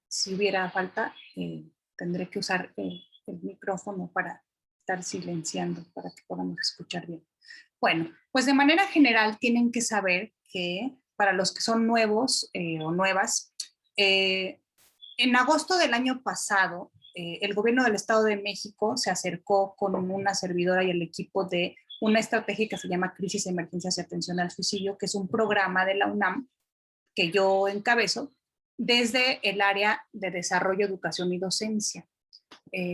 si hubiera falta, tendré que usar el micrófono para estar silenciando, para que podamos escuchar bien. Bueno, pues de manera general tienen que saber que para los que son nuevos o nuevas, en agosto del año pasado, el gobierno del Estado de México se acercó con una servidora y el equipo de una estrategia que se llama Crisis, Emergencias y Atención al Suicidio, que es un programa de la UNAM que yo encabezo desde el área de desarrollo, educación y docencia,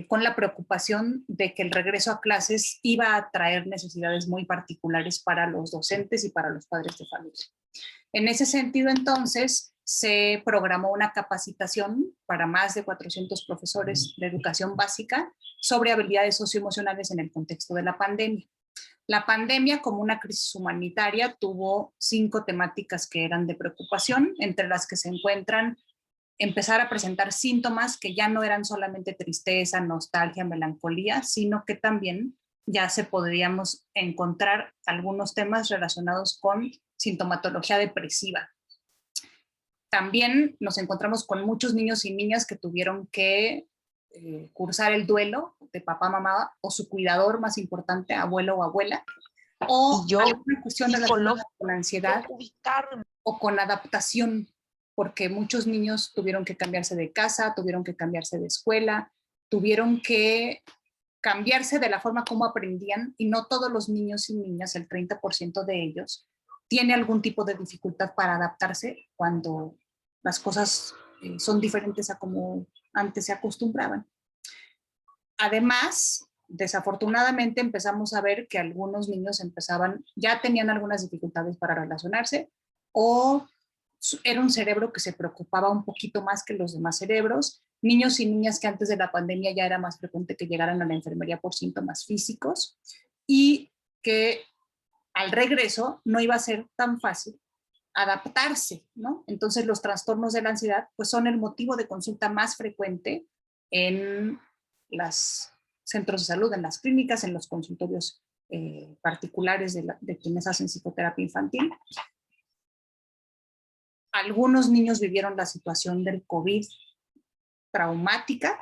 con la preocupación de que el regreso a clases iba a traer necesidades muy particulares para los docentes y para los padres de familia. En ese sentido, entonces, se programó una capacitación para más de 400 profesores de educación básica sobre habilidades socioemocionales en el contexto de la pandemia. La pandemia, como una crisis humanitaria, tuvo 5 temáticas que eran de preocupación, entre las que se encuentran empezar a presentar síntomas que ya no eran solamente tristeza, nostalgia, melancolía, sino que también ya se podríamos encontrar algunos temas relacionados con sintomatología depresiva. También nos encontramos con muchos niños y niñas que tuvieron que cursar el duelo de papá, mamá o su cuidador más importante, abuelo o abuela, o alguna cuestión relacionada con la ansiedad o con adaptación, porque muchos niños tuvieron que cambiarse de casa, tuvieron que cambiarse de escuela, tuvieron que cambiarse de la forma como aprendían, y no todos los niños y niñas, el 30% de ellos, tiene algún tipo de dificultad para adaptarse cuando las cosas son diferentes a como antes se acostumbraban. Además, desafortunadamente empezamos a ver que algunos niños ya tenían algunas dificultades para relacionarse, o era un cerebro que se preocupaba un poquito más que los demás cerebros, niños y niñas que antes de la pandemia ya era más frecuente que llegaran a la enfermería por síntomas físicos, y que al regreso no iba a ser tan fácil adaptarse, ¿no? Entonces los trastornos de la ansiedad pues son el motivo de consulta más frecuente en los centros de salud, en las clínicas, en los consultorios particulares de quienes hacen psicoterapia infantil. Algunos niños vivieron la situación del COVID traumática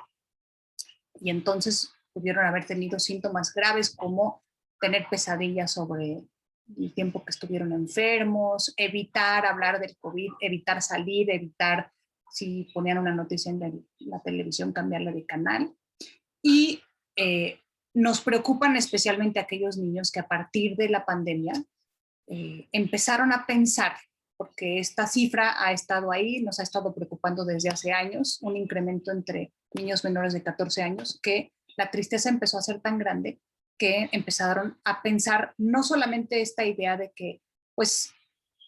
y entonces pudieron haber tenido síntomas graves como tener pesadillas sobre el tiempo que estuvieron enfermos, evitar hablar del COVID, evitar salir, evitar, si ponían una noticia en la televisión, cambiarle de canal. Y nos preocupan especialmente aquellos niños que a partir de la pandemia empezaron a pensar, porque esta cifra ha estado ahí, nos ha estado preocupando desde hace años, un incremento entre niños menores de 14 años, que la tristeza empezó a ser tan grande que empezaron a pensar no solamente esta idea de que, pues,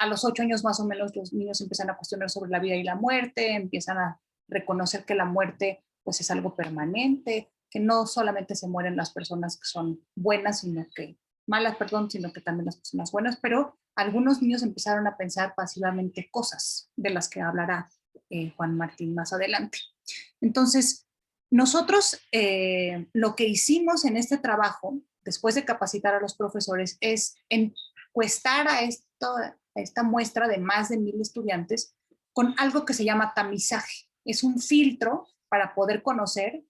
a los 8 años más o menos los niños empiezan a cuestionar sobre la vida y la muerte, empiezan a reconocer que la muerte, pues, es algo permanente, que no solamente se mueren las personas que son buenas, sino que malas, perdón, sino que también las personas buenas, pero algunos niños empezaron a pensar pasivamente cosas de las que hablará Juan Martín más adelante. Entonces, nosotros lo que hicimos en este trabajo, después de capacitar a los profesores, es encuestar a esta muestra de más de 1,000 estudiantes con algo que se llama tamizaje. Es un filtro para poder conocer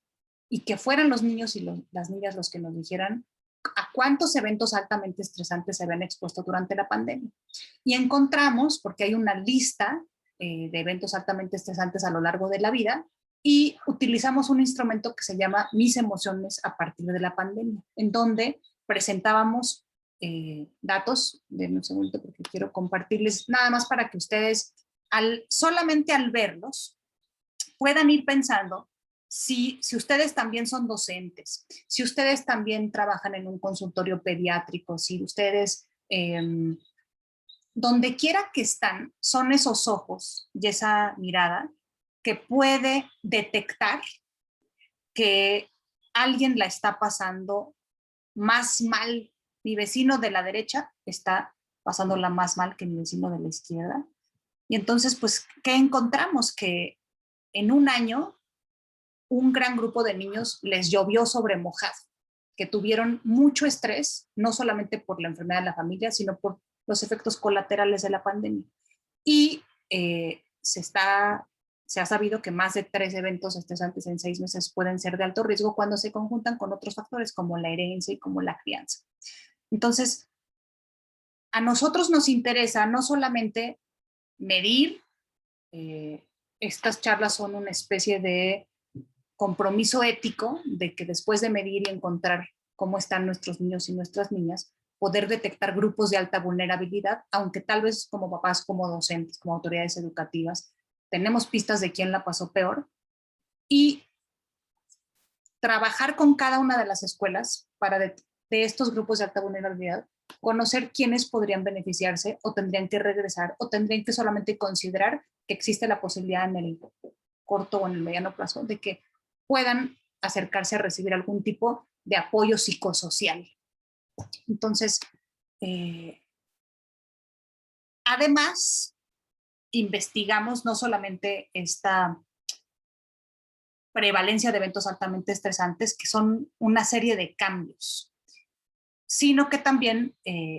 y que fueran los niños y las niñas los que nos dijeran a cuántos eventos altamente estresantes se habían expuesto durante la pandemia. Y encontramos, porque hay una lista de eventos altamente estresantes a lo largo de la vida, y utilizamos un instrumento que se llama Mis emociones a partir de la pandemia, en donde presentábamos datos, denme un segundo porque quiero compartirles nada más para que ustedes solamente al verlos puedan ir pensando si ustedes también son docentes, si ustedes también trabajan en un consultorio pediátrico, si ustedes, donde quiera que están, son esos ojos y esa mirada que puede detectar que alguien la está pasando más mal. Mi vecino de la derecha está pasándola más mal que mi vecino de la izquierda. Y entonces, pues, ¿qué encontramos? Que en un año un gran grupo de niños les llovió sobre mojado, que tuvieron mucho estrés, no solamente por la enfermedad de la familia, sino por los efectos colaterales de la pandemia. Y se se ha sabido que más de 3 eventos estresantes en 6 meses pueden ser de alto riesgo cuando se conjuntan con otros factores como la herencia y como la crianza. Entonces, a nosotros nos interesa no solamente medir, estas charlas son una especie de compromiso ético de que después de medir y encontrar cómo están nuestros niños y nuestras niñas, poder detectar grupos de alta vulnerabilidad, aunque tal vez como papás, como docentes, como autoridades educativas, tenemos pistas de quién la pasó peor, y trabajar con cada una de las escuelas para de estos grupos de alta vulnerabilidad, conocer quiénes podrían beneficiarse o tendrían que regresar o tendrían que solamente considerar que existe la posibilidad en el corto o en el mediano plazo de que puedan acercarse a recibir algún tipo de apoyo psicosocial. Entonces, además, investigamos no solamente esta prevalencia de eventos altamente estresantes, que son una serie de cambios, sino que también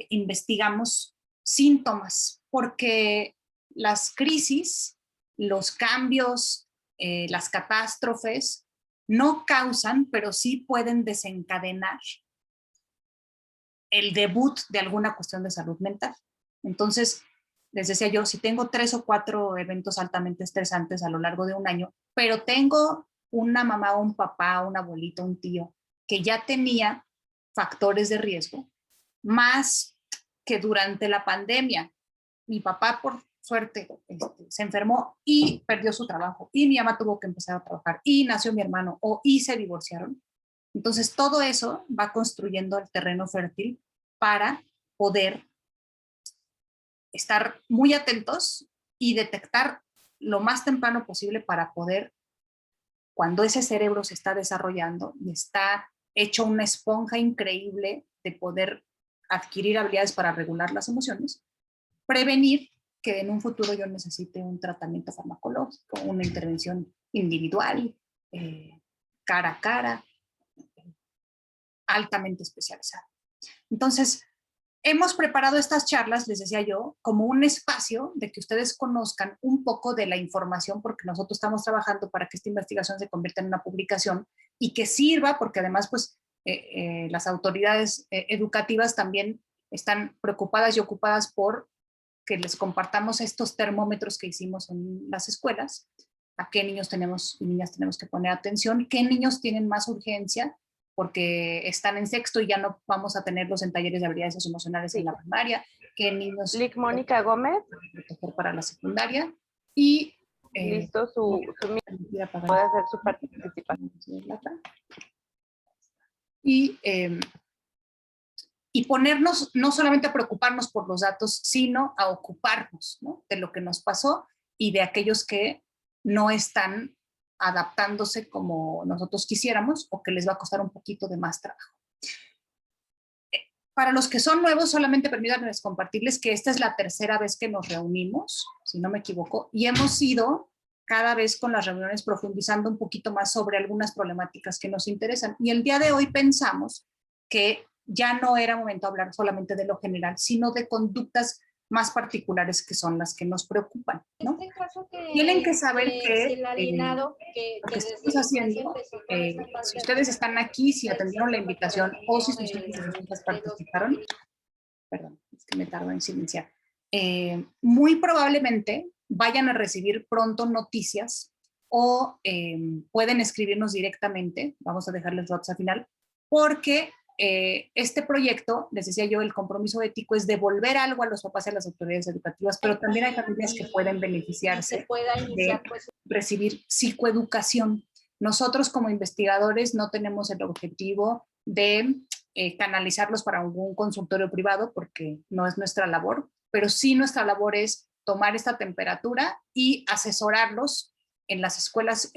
investigamos síntomas, porque las crisis, los cambios, las catástrofes no causan, pero sí pueden desencadenar el debut de alguna cuestión de salud mental. Entonces, les decía yo, si tengo 3 o 4 eventos altamente estresantes a lo largo de un año, pero tengo una mamá o un papá, un abuelito, un tío, que ya tenía factores de riesgo, más que durante la pandemia. Mi papá, por suerte, se enfermó y perdió su trabajo, y mi mamá tuvo que empezar a trabajar, y nació mi hermano, y se divorciaron. Entonces, todo eso va construyendo el terreno fértil para poder estar muy atentos y detectar lo más temprano posible para poder, cuando ese cerebro se está desarrollando y está hecho una esponja increíble de poder adquirir habilidades para regular las emociones, prevenir que en un futuro yo necesite un tratamiento farmacológico, una intervención individual, cara a cara, altamente especializada. Entonces, hemos preparado estas charlas, les decía yo, como un espacio de que ustedes conozcan un poco de la información, porque nosotros estamos trabajando para que esta investigación se convierta en una publicación y que sirva, porque además, pues, las autoridades educativas también están preocupadas y ocupadas por que les compartamos estos termómetros que hicimos en las escuelas, a qué niños tenemos y niñas tenemos que poner atención, qué niños tienen más urgencia, porque están en sexto y ya no vamos a tenerlos en talleres de habilidades socioemocionales en la primaria, qué niños Lic Mónica Gómez, proteger para la secundaria, y listo, puede hacer su participación. Y ponernos no solamente a preocuparnos por los datos, sino a ocuparnos, ¿no?, de lo que nos pasó y de aquellos que no están adaptándose como nosotros quisiéramos o que les va a costar un poquito de más trabajo. Para los que son nuevos, solamente permítanme compartirles que esta es la tercera vez que nos reunimos, si no me equivoco, y hemos ido cada vez con las reuniones profundizando un poquito más sobre algunas problemáticas que nos interesan. Y el día de hoy pensamos que ya no era momento de hablar solamente de lo general, sino de conductas más particulares que son las que nos preocupan, ¿no? Tienen que saber que lo que estamos haciendo, si ustedes están aquí, si atendieron la invitación o si sus hijas participaron, perdón, es que me tardo en silenciar, muy probablemente vayan a recibir pronto noticias o pueden escribirnos directamente, vamos a dejarles datos al final, porque este proyecto, les decía yo, el compromiso ético es devolver algo a los papás y a las autoridades educativas, pero también hay familias que pueden beneficiarse de recibir psicoeducación. Nosotros como investigadores no tenemos el objetivo de canalizarlos para algún consultorio privado porque no es nuestra labor, pero sí nuestra labor es tomar esta temperatura y asesorarlos en las escuelas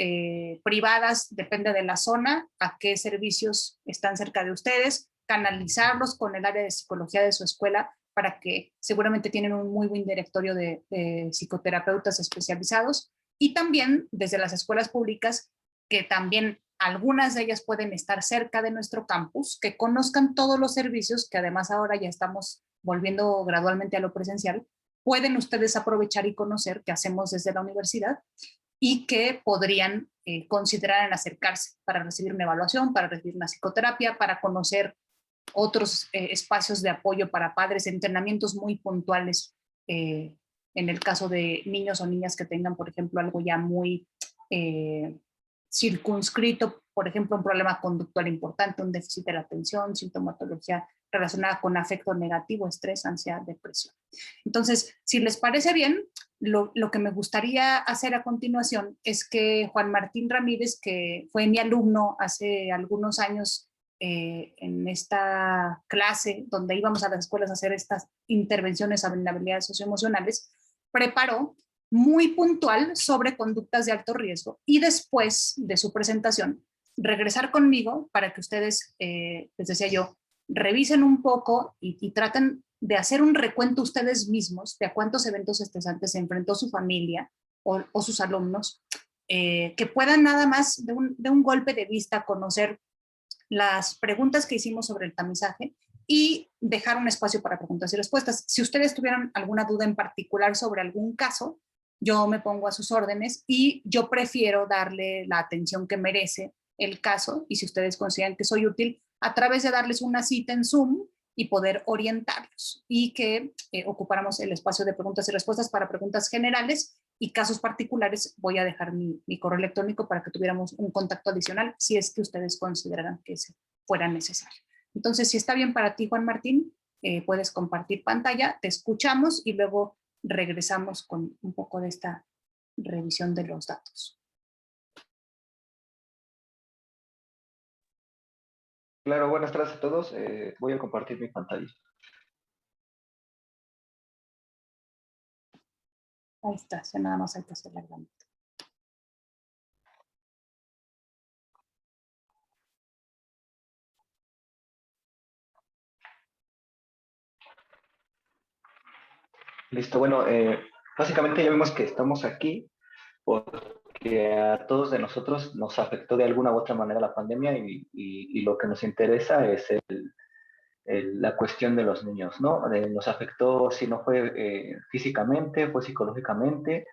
privadas, depende de la zona, a qué servicios están cerca de ustedes, canalizarlos con el área de psicología de su escuela para que seguramente tienen un muy buen directorio de psicoterapeutas especializados, y también desde las escuelas públicas, que también algunas de ellas pueden estar cerca de nuestro campus, que conozcan todos los servicios, que además ahora ya estamos volviendo gradualmente a lo presencial, pueden ustedes aprovechar y conocer qué hacemos desde la universidad, y que podrían considerar en acercarse para recibir una evaluación, para recibir una psicoterapia, para conocer otros espacios de apoyo para padres, entrenamientos muy puntuales en el caso de niños o niñas que tengan, por ejemplo, algo ya muy circunscrito, por ejemplo, un problema conductual importante, un déficit de la atención, sintomatología relacionada con afecto negativo, estrés, ansiedad, depresión. Entonces, si les parece bien, lo que me gustaría hacer a continuación es que Juan Martín Ramírez, que fue mi alumno hace algunos años en esta clase donde íbamos a las escuelas a hacer estas intervenciones en habilidades socioemocionales, preparó muy puntual sobre conductas de alto riesgo y después de su presentación regresar conmigo para que ustedes, les decía yo, revisen un poco y traten de hacer un recuento ustedes mismos de a cuántos eventos estresantes se enfrentó su familia o sus alumnos, que puedan nada más de un golpe de vista conocer las preguntas que hicimos sobre el tamizaje y dejar un espacio para preguntas y respuestas. Si ustedes tuvieran alguna duda en particular sobre algún caso, yo me pongo a sus órdenes y yo prefiero darle la atención que merece el caso, y si ustedes consideran que soy útil, a través de darles una cita en Zoom y poder orientarlos y que ocupáramos el espacio de preguntas y respuestas para preguntas generales y casos particulares. Voy a dejar mi correo electrónico para que tuviéramos un contacto adicional si es que ustedes consideraran que fuera necesario. Entonces, si está bien para ti, Juan Martín, puedes compartir pantalla, te escuchamos y luego regresamos con un poco de esta revisión de los datos. Claro, buenas tardes a todos. Voy a compartir mi pantalla. Ahí está, ya nada más hay que hacer la gráfica. Listo, bueno, básicamente ya vimos que estamos aquí porque a todos de nosotros nos afectó de alguna u otra manera la pandemia y lo que nos interesa es la cuestión de los niños, ¿no? Nos afectó, si no fue físicamente, fue psicológicamente,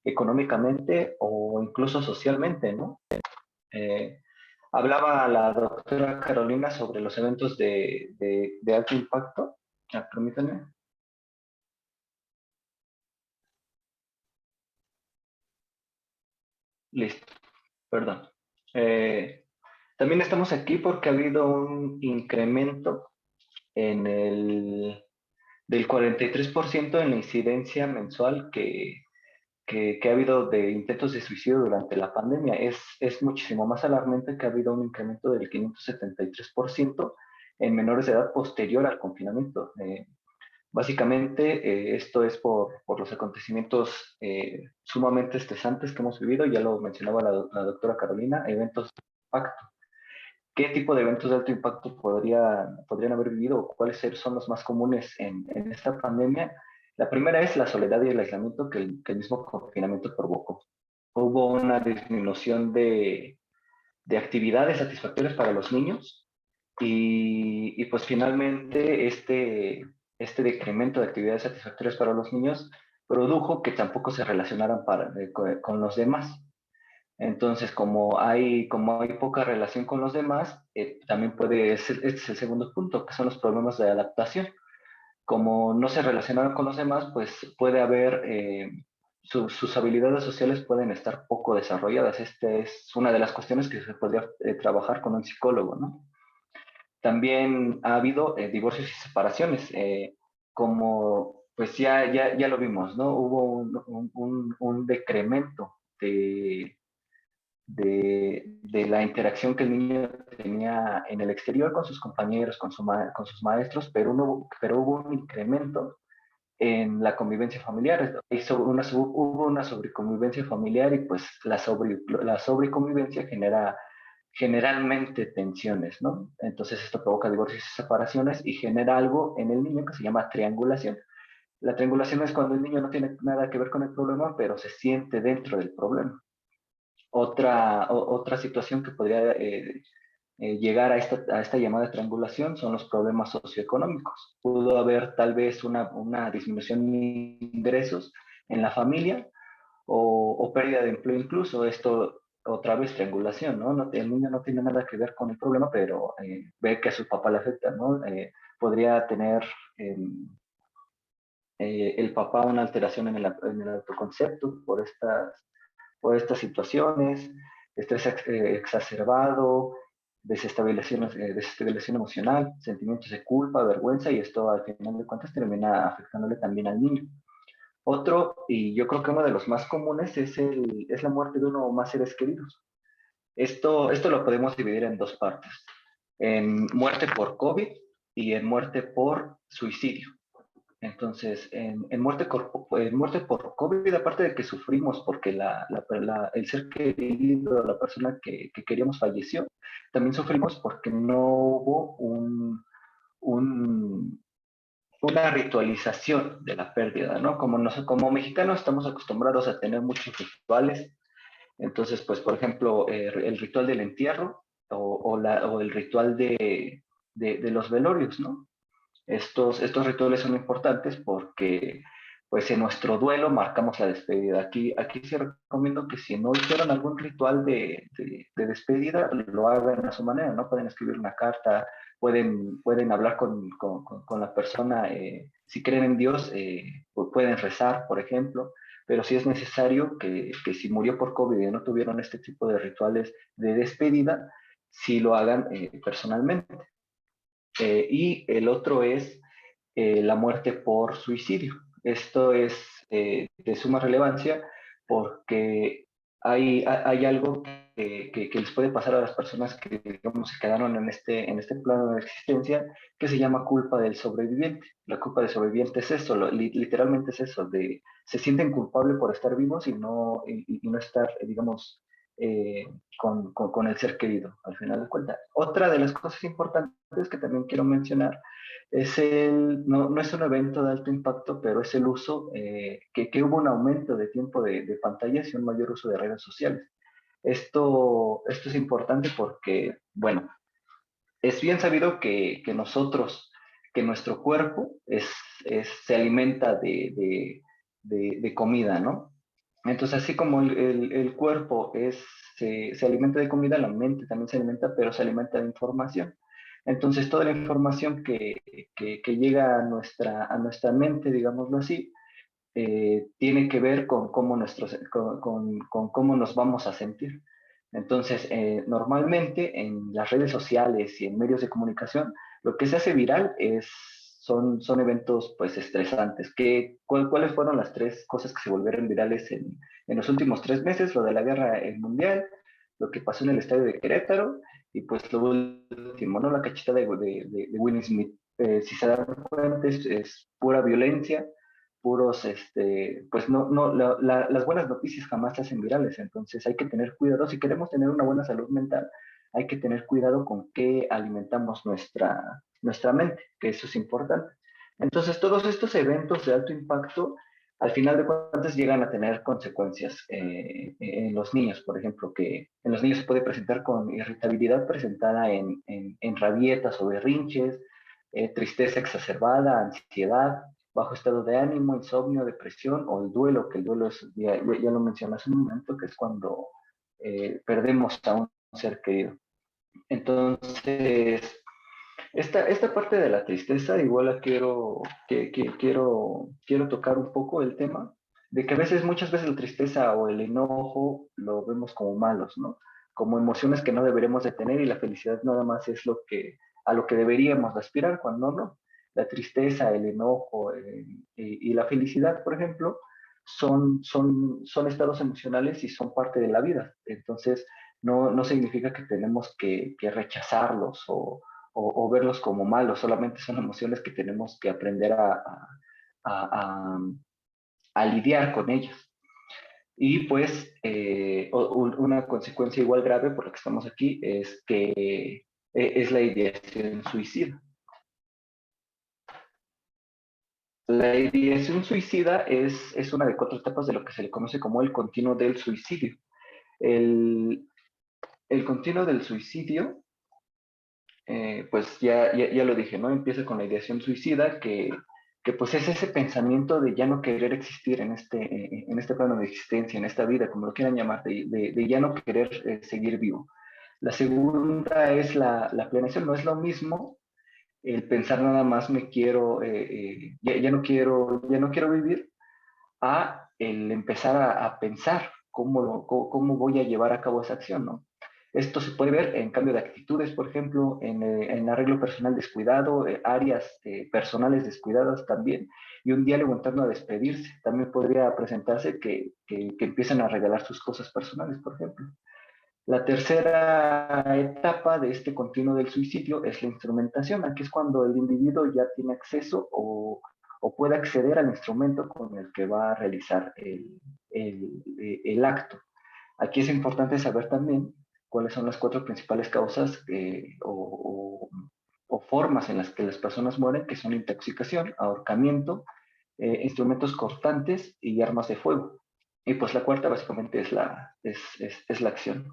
económicamente o incluso socialmente, ¿no? Hablaba la doctora Carolina sobre los eventos de alto impacto. Permítanme. Listo, perdón. También estamos aquí porque ha habido un incremento del 43% en la incidencia mensual que ha habido de intentos de suicidio durante la pandemia. Es muchísimo más alarmante que ha habido un incremento del 573% en menores de edad posterior al confinamiento. Básicamente, esto es por los acontecimientos sumamente estresantes que hemos vivido. Ya lo mencionaba la doctora Carolina, eventos de impacto. ¿Qué tipo de eventos de alto impacto podrían haber vivido o cuáles son los más comunes en esta pandemia? La primera es la soledad y el aislamiento que el mismo confinamiento provocó. Hubo una disminución de actividades satisfactorias para los niños y pues finalmente este decremento de actividades satisfactorias para los niños produjo que tampoco se relacionaran con los demás. Entonces, como hay poca relación con los demás, también este es el segundo punto, que son los problemas de adaptación. Como no se relacionaron con los demás, pues puede haber, sus habilidades sociales pueden estar poco desarrolladas. Esta es una de las cuestiones que se podría trabajar con un psicólogo, ¿no? También ha habido divorcios y separaciones, como pues ya lo vimos, ¿no? Hubo un decremento de la interacción que el niño tenía en el exterior con sus compañeros, con sus maestros, pero hubo un incremento en la convivencia familiar. Hubo una sobreconvivencia familiar y pues la sobreconvivencia genera generalmente tensiones, ¿no? Entonces esto provoca divorcios y separaciones y genera algo en el niño que se llama triangulación. La triangulación es cuando el niño no tiene nada que ver con el problema, pero se siente dentro del problema. Otra situación que podría llegar a esta llamada triangulación son los problemas socioeconómicos. Pudo haber tal vez una disminución de ingresos en la familia o pérdida de empleo incluso. Esto otra vez triangulación, ¿no? El niño no tiene nada que ver con el problema, pero ve que a su papá le afecta, ¿no? Podría tener el papá una alteración en el autoconcepto por estas situaciones, estrés exacerbado, desestabilización emocional, sentimientos de culpa, vergüenza, y esto al final de cuentas termina afectándole también al niño. Otro, y yo creo que uno de los más comunes, es la muerte de uno o más seres queridos. Esto lo podemos dividir en dos partes, en muerte por COVID y en muerte por suicidio. Entonces, en muerte por COVID, aparte de que sufrimos porque el ser querido, la persona que queríamos falleció, también sufrimos porque no hubo un, una ritualización de la pérdida, ¿no? Como mexicanos estamos acostumbrados a tener muchos rituales. Entonces, pues, por ejemplo, el ritual del entierro o el ritual de los velorios, ¿no? Estos rituales son importantes porque, pues, en nuestro duelo marcamos la despedida. Aquí sí recomiendo que si no hicieron algún ritual de despedida, lo hagan a su manera, ¿no? Pueden escribir una carta, pueden hablar con la persona, si creen en Dios, pueden rezar, por ejemplo, pero sí es necesario que si murió por COVID y no tuvieron este tipo de rituales de despedida, sí lo hagan personalmente. Y el otro es la muerte por suicidio. Esto es de suma relevancia porque hay algo que les puede pasar a las personas que, digamos, se quedaron en este plano de existencia, que se llama culpa del sobreviviente. La culpa del sobreviviente es eso, literalmente es eso, se sienten culpables por estar vivos y no estar, digamos, con el ser querido, al final de cuentas. Otra de las cosas importantes que también quiero mencionar no es un evento de alto impacto, pero es el uso, que hubo un aumento de tiempo de pantallas y un mayor uso de redes sociales. Esto es importante porque, bueno, es bien sabido que nuestro cuerpo se alimenta de comida, ¿no? Entonces, así como el cuerpo se alimenta de comida, la mente también se alimenta, pero se alimenta de información. Entonces, toda la información que llega a nuestra mente, digámoslo así, tiene que ver con con cómo nos vamos a sentir. Entonces, normalmente en las redes sociales y en medios de comunicación, lo que se hace viral son eventos, pues, estresantes. ¿Cuáles fueron las tres cosas que se volvieron virales en los últimos 3 meses? Lo de la guerra mundial, lo que pasó en el estadio de Querétaro y, pues, lo último, ¿no? La cachita de Will Smith. Si se dan cuenta, es pura violencia, puros, pues las buenas noticias jamás se hacen virales. Entonces hay que tener cuidado. Si queremos tener una buena salud mental, hay que tener cuidado con qué alimentamos nuestra mente, que eso es importante. Entonces, todos estos eventos de alto impacto, al final de cuentas, llegan a tener consecuencias en los niños. Por ejemplo, que en los niños se puede presentar con irritabilidad presentada en rabietas o berrinches, tristeza exacerbada, ansiedad, bajo estado de ánimo, insomnio, depresión o el duelo, que el duelo es, ya lo mencioné hace un momento, que es cuando perdemos a un ser querido. Entonces, esta parte de la tristeza, igual la quiero tocar un poco el tema, de que muchas veces la tristeza o el enojo lo vemos como malos, ¿no? Como emociones que no deberíamos de tener, y la felicidad nada más es a lo que deberíamos aspirar, cuando no. La tristeza, el enojo y la felicidad, por ejemplo, son estados emocionales y son parte de la vida. Entonces, no significa que tenemos que rechazarlos o verlos como malos, solamente son emociones que tenemos que aprender a, a lidiar con ellas. Y, pues, una consecuencia igual grave por la que estamos aquí es que es la ideación suicida. La ideación suicida es una de 4 etapas de lo que se le conoce como el continuo del suicidio. El, el continuo del suicidio, pues ya lo dije, ¿no? Empieza con la ideación suicida, que que pues es ese pensamiento de ya no querer existir en este plano de existencia, en esta vida, como lo quieran llamar, de ya no querer seguir vivo. La segunda es la planeación. No es lo mismo el pensar nada más me quiero, ya no quiero vivir, a el empezar a pensar cómo voy a llevar a cabo esa acción, ¿no? Esto se puede ver en cambio de actitudes, por ejemplo, en arreglo personal descuidado, áreas personales descuidadas también, y un diálogo en torno a despedirse. También podría presentarse que empiezan a regalar sus cosas personales, por ejemplo. La tercera etapa de este continuo del suicidio es la instrumentación. Aquí es cuando el individuo ya tiene acceso o puede acceder al instrumento con el que va a realizar el acto. Aquí es importante saber también cuáles son las 4 principales causas o formas en las que las personas mueren, que son intoxicación, ahorcamiento, instrumentos cortantes y armas de fuego. Y pues la cuarta básicamente es la acción.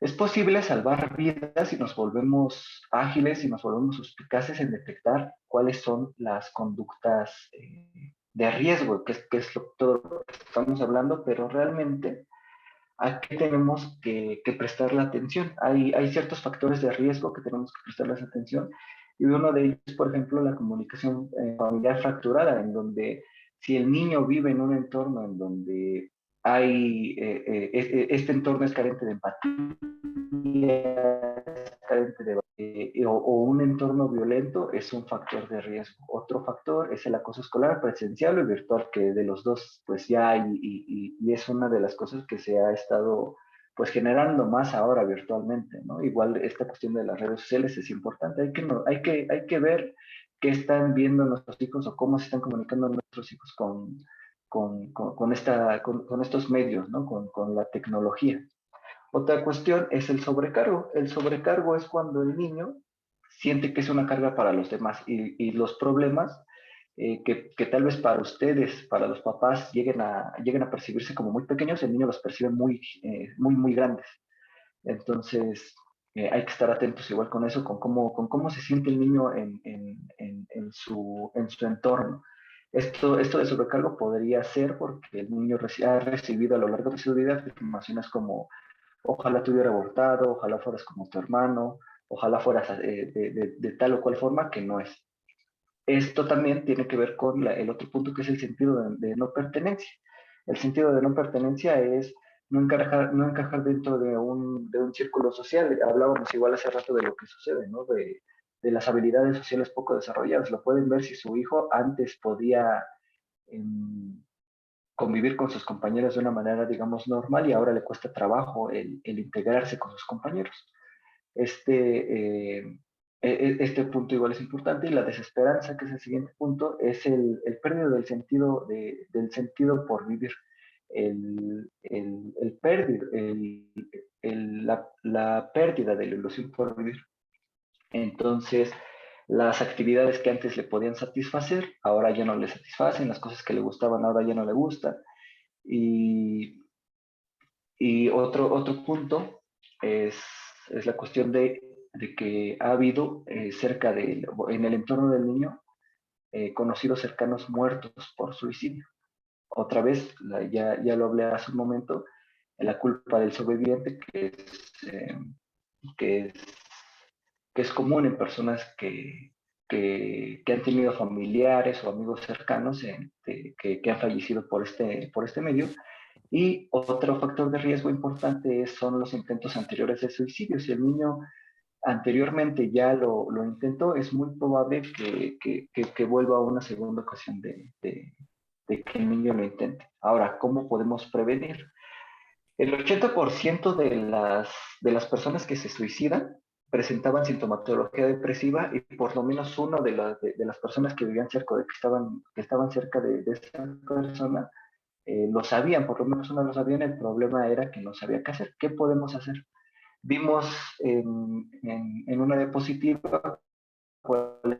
Es posible salvar vidas si nos volvemos ágiles, si nos volvemos suspicaces en detectar cuáles son las conductas de riesgo, que es todo lo que estamos hablando, pero realmente aquí tenemos que prestarle atención. Hay ciertos factores de riesgo que tenemos que prestarles atención, y uno de ellos, por ejemplo, la comunicación familiar fracturada, en donde si el niño vive en un entorno en donde este entorno es carente de empatía, carente de, o un entorno violento, es un factor de riesgo. Otro factor es el acoso escolar presencial o virtual, que de los dos pues ya hay, y es una de las cosas que se ha estado pues generando más ahora virtualmente, ¿no? Igual esta cuestión de las redes sociales es importante. Hay que ver qué están viendo nuestros hijos o cómo se están comunicando nuestros hijos con estos medios, ¿no? Con la tecnología. Otra cuestión es el sobrecargo. El sobrecargo es cuando el niño siente que es una carga para los demás, y los problemas que tal vez para ustedes, para los papás, lleguen a percibirse como muy pequeños, el niño los percibe muy grandes. Entonces, hay que estar atentos igual con eso, con cómo se siente el niño en su entorno. Esto de sobrecargo podría ser porque el niño ha recibido a lo largo de su vida afirmaciones como: ojalá te hubiera abortado, ojalá fueras como tu hermano, ojalá fueras de tal o cual forma, que no es. Esto también tiene que ver con el otro punto, que es el sentido de no pertenencia. El sentido de no pertenencia es no encajar dentro de un círculo social. Hablábamos igual hace rato de lo que sucede, ¿no? De las habilidades sociales poco desarrolladas. Lo pueden ver si su hijo antes podía convivir con sus compañeros de una manera, digamos, normal, y ahora le cuesta trabajo el integrarse con sus compañeros. Este punto igual es importante, y la desesperanza, que es el siguiente punto, es el pérdida del sentido, del sentido por vivir, la pérdida de la ilusión por vivir. Entonces, las actividades que antes le podían satisfacer, ahora ya no le satisfacen, las cosas que le gustaban ahora ya no le gustan. Y, y otro punto es la cuestión de que ha habido en el entorno del niño, conocidos cercanos muertos por suicidio. Otra vez, ya lo hablé hace un momento, la culpa del sobreviviente, que es, que es común en personas que han tenido familiares o amigos cercanos que han fallecido por este medio. Y otro factor de riesgo importante son los intentos anteriores de suicidio. Si el niño anteriormente ya lo intentó, es muy probable que vuelva a una segunda ocasión de que el niño lo intente. Ahora, ¿cómo podemos prevenir? El 80% de las personas que se suicidan presentaban sintomatología depresiva, y por lo menos uno de las personas que vivían cerca, que estaban cerca de esa persona, lo sabían, por lo menos uno lo sabían. El problema era que no sabía qué hacer. ¿Qué podemos hacer? Vimos en una diapositiva cuáles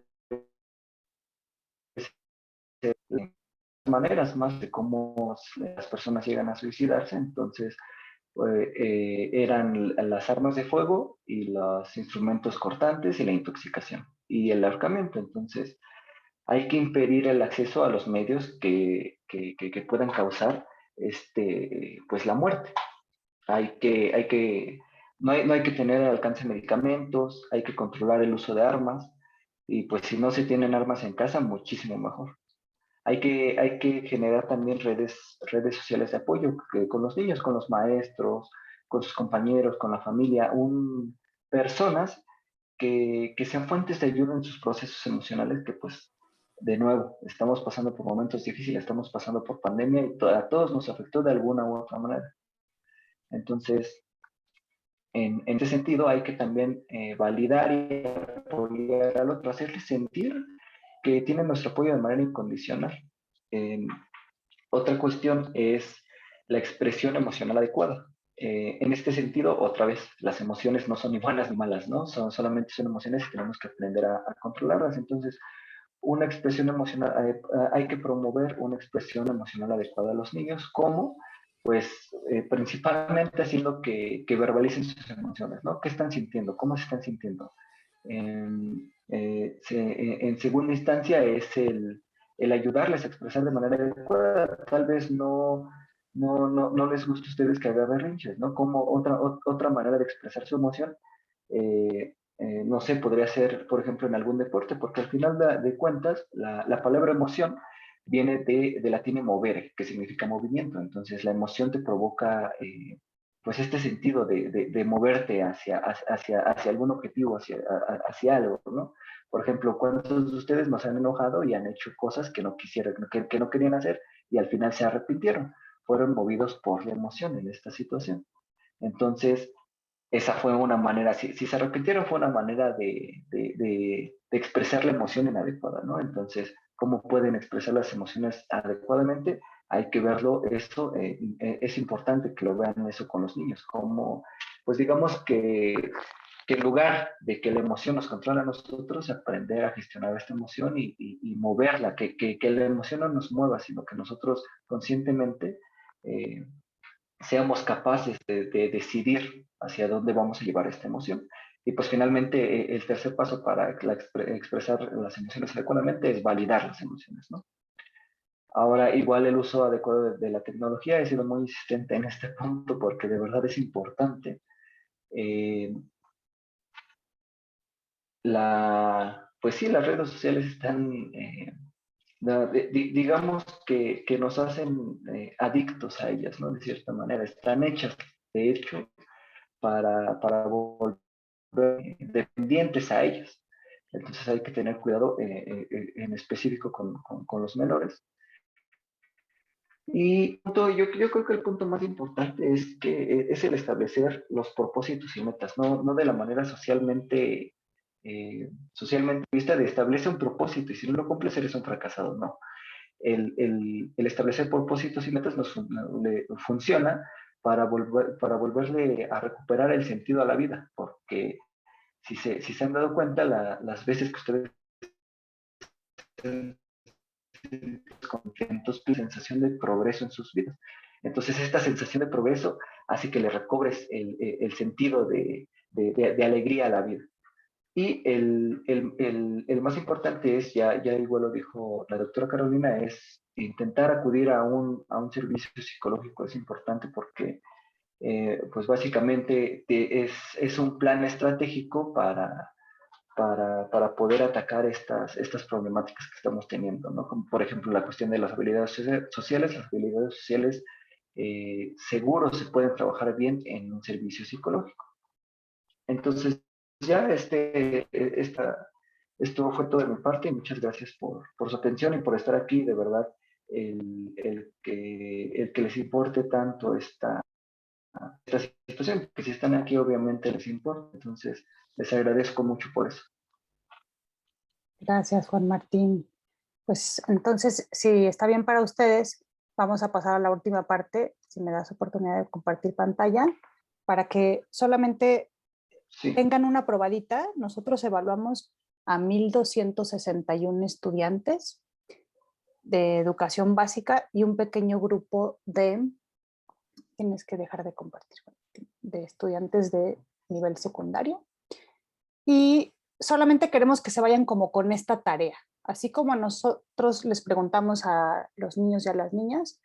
las maneras más de cómo las personas llegan a suicidarse. Entonces, eran las armas de fuego y los instrumentos cortantes y la intoxicación y el ahorcamiento. Entonces, hay que impedir el acceso a los medios que puedan causar pues la muerte. No hay que tener al alcance medicamentos, hay que controlar el uso de armas, y pues si no se tienen armas en casa, muchísimo mejor. Hay que generar también redes sociales de apoyo con los niños, con los maestros, con sus compañeros, con la familia, personas que sean fuentes de ayuda en sus procesos emocionales, que pues, de nuevo, estamos pasando por momentos difíciles, estamos pasando por pandemia y a todos nos afectó de alguna u otra manera. Entonces, en ese sentido, hay que también validar y apoyar al otro, hacerle sentir que tiene nuestro apoyo de manera incondicional. Otra cuestión es la expresión emocional adecuada. En este sentido, otra vez, las emociones no son ni buenas ni malas, ¿no? Solamente son emociones y tenemos que aprender a controlarlas. Entonces, una expresión emocional, hay que promover una expresión emocional adecuada a los niños, como pues principalmente haciendo que verbalicen sus emociones, ¿no? ¿Qué están sintiendo? ¿Cómo se están sintiendo? En segunda instancia es el ayudarles a expresar de manera adecuada. Tal vez no les gusta a ustedes que haga berrinches, ¿no? Como otra manera de expresar su emoción. No sé, podría ser, por ejemplo, en algún deporte, porque al final de cuentas, la palabra emoción viene de latín movere, que significa movimiento. Entonces, la emoción te provoca, pues, este sentido de moverte hacia algún objetivo, hacia algo, ¿no? Por ejemplo, ¿cuántos de ustedes nos han enojado y han hecho cosas que no quisieran, que no querían hacer y al final se arrepintieron? Fueron movidos por la emoción en esta situación. Entonces, esa fue una manera, si se arrepintieron, fue una manera de expresar la emoción inadecuada, ¿no? Entonces, ¿cómo pueden expresar las emociones adecuadamente? Hay que verlo, eso es importante que lo vean eso con los niños, como, pues digamos que en lugar de que la emoción nos controle a nosotros, aprender a gestionar esta emoción y moverla, que la emoción no nos mueva, sino que nosotros conscientemente seamos capaces de decidir hacia dónde vamos a llevar esta emoción. Y pues finalmente el tercer paso para expresar las emociones adecuadamente es validar las emociones, ¿no? Ahora, igual el uso adecuado de la tecnología, he sido muy insistente en este punto porque de verdad es importante. Pues sí, las redes sociales están, digamos que nos hacen adictos a ellas, ¿no? De cierta manera, están hechas, de hecho, para volver dependientes a ellas. Entonces hay que tener cuidado en específico con los menores. Y yo creo que el punto más importante es que es el establecer los propósitos y metas, no de la manera socialmente vista de establece un propósito y si no lo cumples eres un fracasado, no. El establecer propósitos y metas funciona para volverle a recuperar el sentido a la vida, porque si se han dado cuenta, las veces que ustedes contentos, sensación de progreso en sus vidas. Entonces, esta sensación de progreso hace que le recobres el sentido de alegría a la vida. Y el más importante es, ya igual lo dijo la doctora Carolina, es intentar acudir a un servicio psicológico. Es importante porque, pues básicamente es un plan estratégico para poder atacar estas problemáticas que estamos teniendo, ¿no? Como por ejemplo la cuestión de las habilidades sociales. Las habilidades sociales seguro se pueden trabajar bien en un servicio psicológico. Entonces, ya esto fue todo de mi parte y muchas gracias por su atención y por estar aquí. De verdad, el que les importe tanto esta situación, que si están aquí obviamente les importa. Entonces, les agradezco mucho por eso. Gracias, Juan Martín. Pues entonces, si está bien para ustedes, vamos a pasar a la última parte, si me das oportunidad de compartir pantalla, para que solamente tengan una probadita. Nosotros evaluamos a 1,261 estudiantes de educación básica y un pequeño grupo tienes que dejar de compartir, de estudiantes de nivel secundario. Y solamente queremos que se vayan como con esta tarea. así como nosotros les preguntamos a los niños y a las niñas,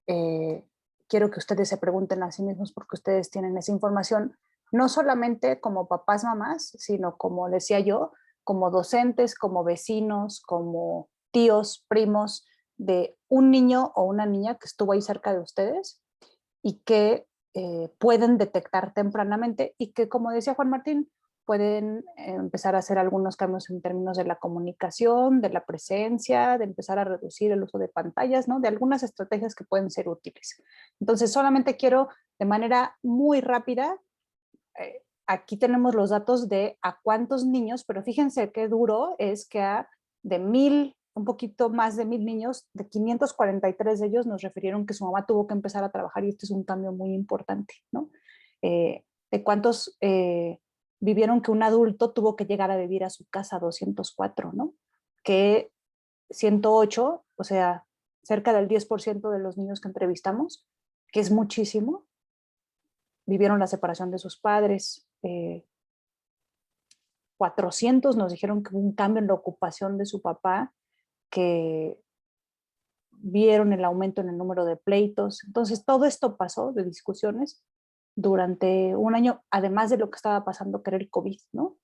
quiero que ustedes se pregunten a sí mismos porque ustedes tienen esa información, no solamente como papás, mamás, sino como decía yo, como docentes, como vecinos, como tíos, primos de un niño o una niña que estuvo ahí cerca de ustedes y que pueden detectar tempranamente y que, como decía Juan Martín, pueden empezar a hacer algunos cambios en términos de la comunicación, de la presencia, de empezar a reducir el uso de pantallas, ¿no? De algunas estrategias que pueden ser útiles. Entonces, solamente quiero de manera muy rápida, aquí tenemos los datos de a cuántos niños, pero fíjense qué duro es que de 1000, un poquito más de 1000 niños, de 543 de ellos nos refirieron que su mamá tuvo que empezar a trabajar y esto es un cambio muy importante, ¿no? De cuántos vivieron que un adulto tuvo que llegar a vivir a su casa, 204, ¿no? Que 108, o sea, cerca del 10% de los niños que entrevistamos, que es muchísimo, vivieron la separación de sus padres. 400 nos dijeron que hubo un cambio en la ocupación de su papá, que vieron el aumento en el número de pleitos. Entonces, todo esto pasó de discusiones durante un año, además de lo que estaba pasando, que era el COVID, ¿no?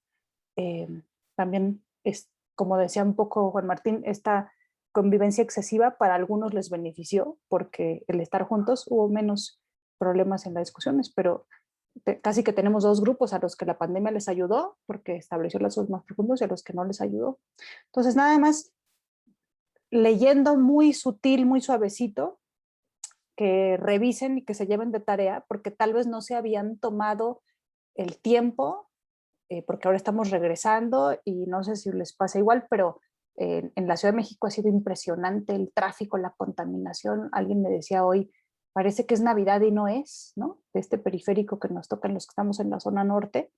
También es, como decía un poco Juan Martín, esta convivencia excesiva para algunos les benefició porque el estar juntos hubo menos problemas en las discusiones, pero casi que tenemos dos grupos a los que la pandemia les ayudó porque estableció lazos más profundos y a los que no les ayudó. Entonces, nada más leyendo muy sutil, muy suavecito, que revisen y que se lleven de tarea porque tal vez no se habían tomado el tiempo, porque ahora estamos regresando y no sé si les pasa igual, pero en la Ciudad de México ha sido impresionante el tráfico, la contaminación. Alguien me decía hoy, parece que es Navidad y no es, ¿no? De este periférico que nos toca en los que estamos en la zona norte,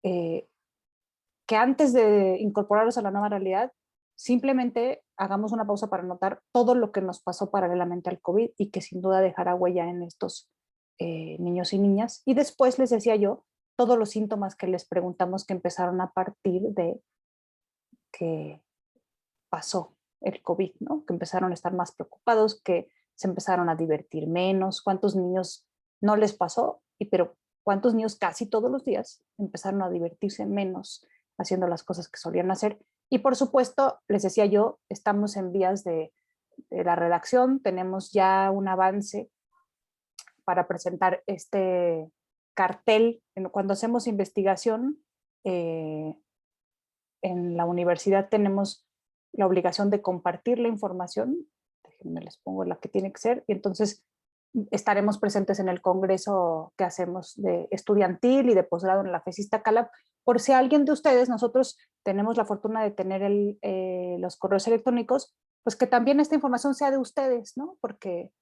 que antes de incorporarlos a la nueva realidad, simplemente hagamos una pausa para notar todo lo que nos pasó paralelamente al COVID y que sin duda dejará huella en estos niños y niñas. Y después les decía yo, todos los síntomas que les preguntamos que empezaron a partir de que pasó el COVID, ¿no? Que empezaron a estar más preocupados, que se empezaron a divertir menos, cuántos niños no les pasó, pero cuántos niños casi todos los días empezaron a divertirse menos haciendo las cosas que solían hacer. Y por supuesto, les decía yo, estamos en vías de la redacción, tenemos ya un avance para presentar este cartel. Cuando hacemos investigación, en la universidad tenemos la obligación de compartir la información, déjenme les pongo la que tiene que ser, y entonces estaremos presentes en el congreso que hacemos de estudiantil y de posgrado en la FES Iztacalap. Por si alguien de ustedes, nosotros tenemos la fortuna de tener los correos electrónicos, pues que también esta información sea de ustedes, ¿no? Porque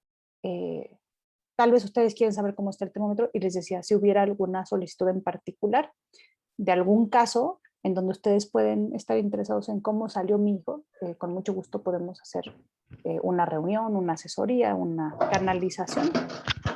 tal vez ustedes quieren saber cómo está el termómetro y les decía, si hubiera alguna solicitud en particular de algún caso en donde ustedes pueden estar interesados en cómo salió mi hijo, con mucho gusto podemos hacer una reunión, una asesoría, una canalización.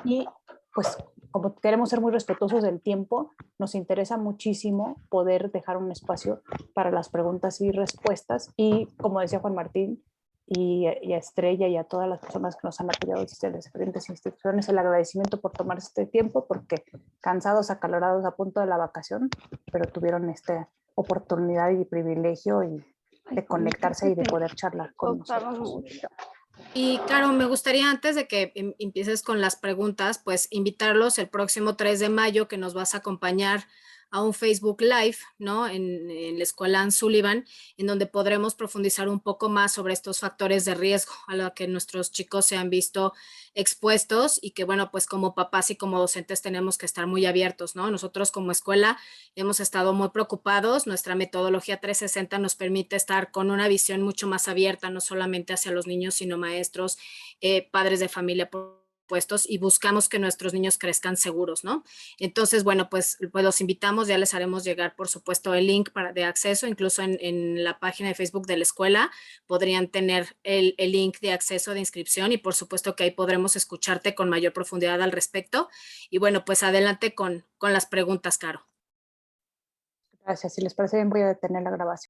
Y pues como queremos ser muy respetuosos del tiempo, nos interesa muchísimo poder dejar un espacio para las preguntas y respuestas. Y como decía Juan Martín, y a Estrella y a todas las personas que nos han apoyado desde las diferentes instituciones, el agradecimiento por tomarse este tiempo, porque cansados, acalorados, a punto de la vacación, pero tuvieron esta oportunidad y privilegio de conectarse y de poder charlar con nosotros. Y Caro, me gustaría antes de que empieces con las preguntas, pues invitarlos el próximo 3 de mayo que nos vas a acompañar a un Facebook Live, ¿no? En la escuela Ann Sullivan, en donde podremos profundizar un poco más sobre estos factores de riesgo a los que nuestros chicos se han visto expuestos y que, bueno, pues como papás y como docentes tenemos que estar muy abiertos, ¿no? Nosotros como escuela hemos estado muy preocupados. Nuestra metodología 360 nos permite estar con una visión mucho más abierta, no solamente hacia los niños, sino maestros, padres de familia, puestos y buscamos que nuestros niños crezcan seguros, ¿no? Entonces, bueno, pues los invitamos, ya les haremos llegar, por supuesto, el link de acceso, incluso en la página de Facebook de la escuela podrían tener el link de acceso de inscripción y por supuesto que ahí podremos escucharte con mayor profundidad al respecto. Y bueno, pues adelante con las preguntas, Caro. Gracias, si les parece bien voy a detener la grabación.